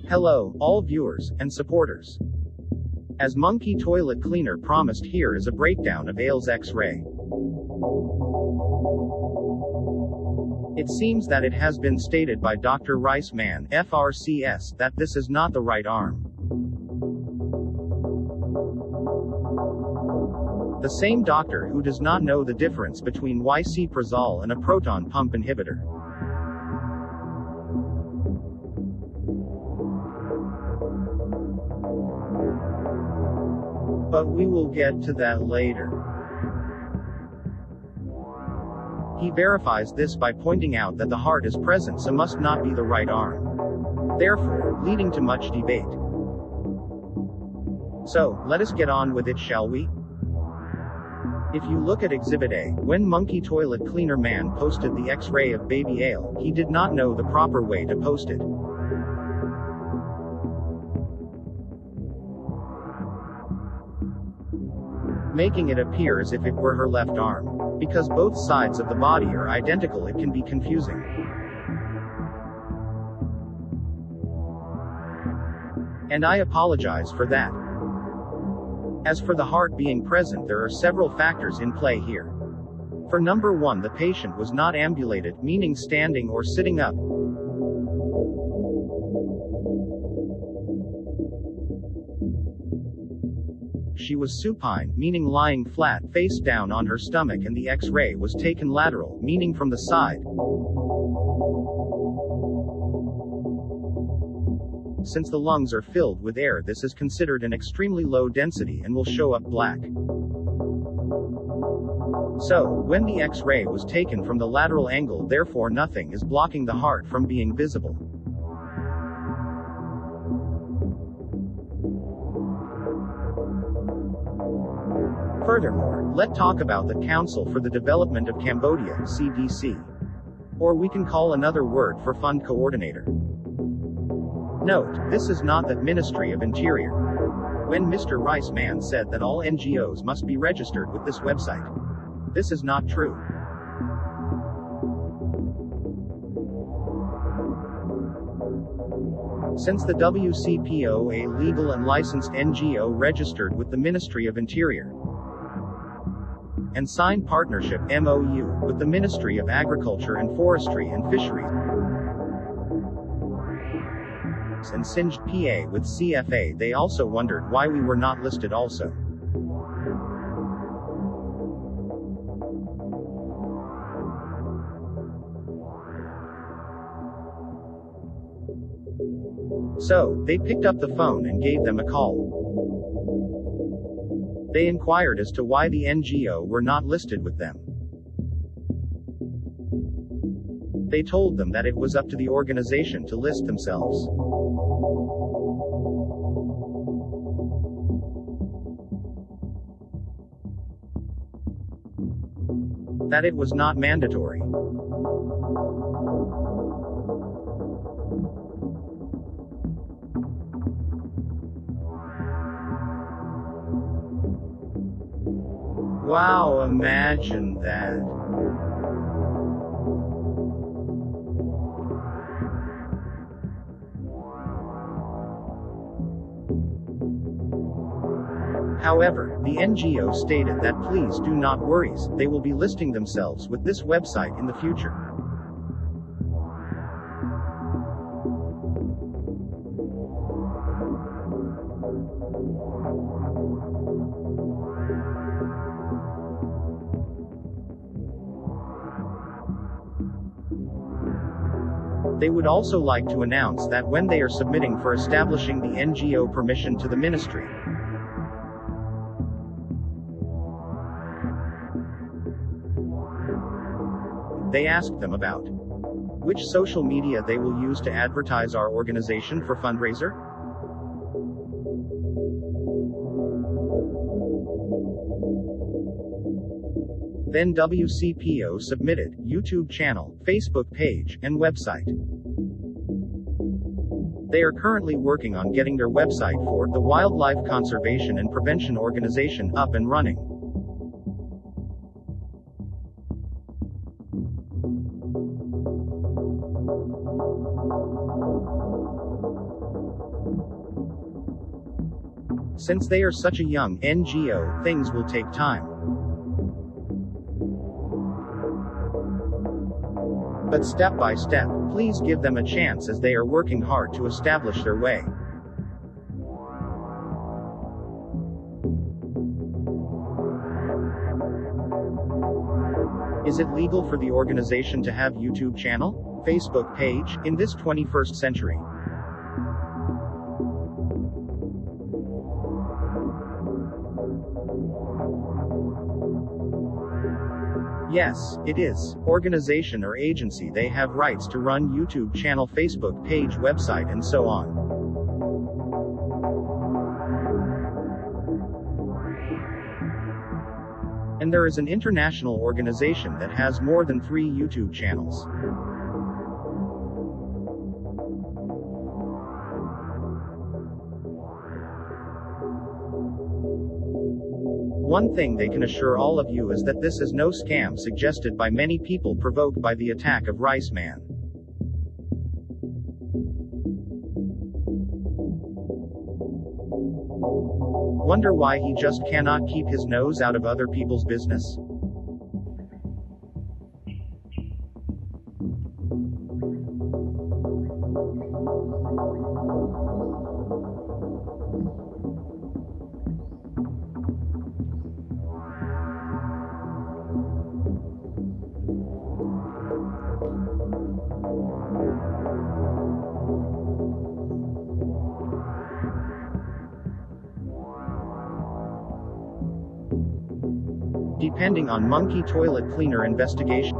Hello, all viewers and supporters. As Monkey Toilet Cleaner promised, here is a breakdown of Ailes X-ray. It seems that it has been stated by Dr. Rice Man, FRCS, that this is not the right arm. The same doctor who does not know the difference between YC-Prazole and a proton pump inhibitor. But we will get to that later. He verifies this by pointing out that the heart is present, so must not be the right arm. Therefore, leading to much debate. So, let us get on with it, shall we? If you look at Exhibit A, when Monkey Toilet Cleaner Man posted the X-ray of baby Ale, he did not know the proper way to post it. Making it appear as if it were her left arm. Because both sides of the body are identical, it can be confusing. And I apologize for that. As for the heart being present, there are several factors in play here. For number one, the patient was not ambulated, meaning standing or sitting up. She was supine, meaning lying flat, face down on her stomach, and the X-ray was taken lateral, meaning from the side. Since the lungs are filled with air, this is considered an extremely low density and will show up black. So, when the X-ray was taken from the lateral angle, therefore nothing is blocking the heart from being visible. Furthermore, let's talk about the Council for the Development of Cambodia, CDC. Or we can call another word for Fund Coordinator. Note, this is not the Ministry of Interior. When Mr. Rice Man said that all NGOs must be registered with this website, this is not true. Since the WCPO, a legal and licensed NGO registered with the Ministry of Interior, and signed partnership MOU with the Ministry of Agriculture and Forestry and Fisheries, and singed PA with CFA, they also wondered why we were not listed also. So, they picked up the phone and gave them a call. They inquired as to why the NGO were not listed with them. They told them that it was up to the organization to list themselves. That it was not mandatory. Wow, imagine that. However, the NGO stated that please do not worry, they will be listing themselves with this website in the future. They would also like to announce that when they are submitting for establishing the NGO permission to the ministry, they asked them about which social media they will use to advertise our organization for fundraiser. Then WCPO submitted YouTube channel, Facebook page, and website. They are currently working on getting their website for the Wildlife Conservation and Prevention Organization up and running. Since they are such a young NGO, things will take time. But step by step, please give them a chance as they are working hard to establish their way. Is it legal for the organization to have YouTube channel, Facebook page, in this 21st century? Yes, it is. Organization or agency, they have rights to run YouTube channel, Facebook page, website, and so on. And there is an international organization that has more than 3 YouTube channels. One thing they can assure all of you is that this is no scam suggested by many people provoked by the attack of Rice Man. Wonder why he just cannot keep his nose out of other people's business? Depending on monkey toilet cleaner investigation.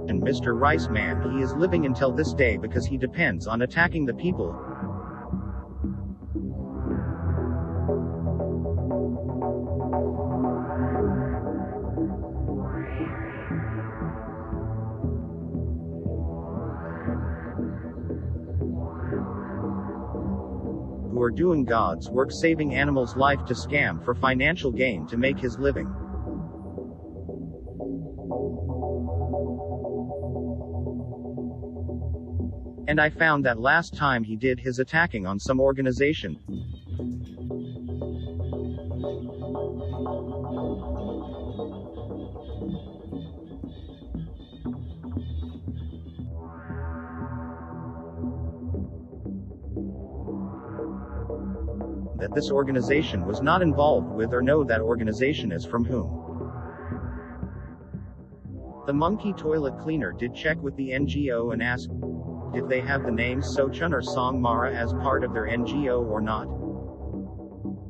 And Mr. Rice Man, he is living until this day because he depends on attacking the people who are doing God's work, saving animals' life to scam for financial gain to make his living. And I found that last time he did his attacking on some organization. That this organization was not involved with or know that organization is from whom. The monkey toilet cleaner did check with the NGO and asked if they have the names Sochun or Song Mara as part of their NGO or not.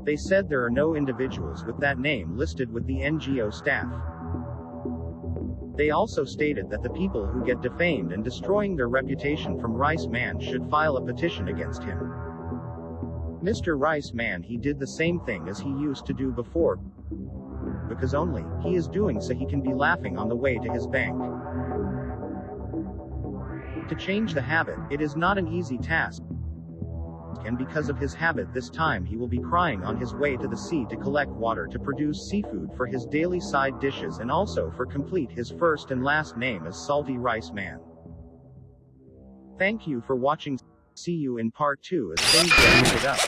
They said there are no individuals with that name listed with the NGO staff. They also stated that the people who get defamed and destroying their reputation from Rice Man should file a petition against him. Mr. Rice Man, he did the same thing as he used to do before, because only he is doing so he can be laughing on the way to his bank. To change the habit, it is not an easy task, and because of his habit this time he will be crying on his way to the sea to collect water to produce seafood for his daily side dishes and also for complete his first and last name as Salty Rice Man. Thank you for watching. See you in part 2 as things get heated up.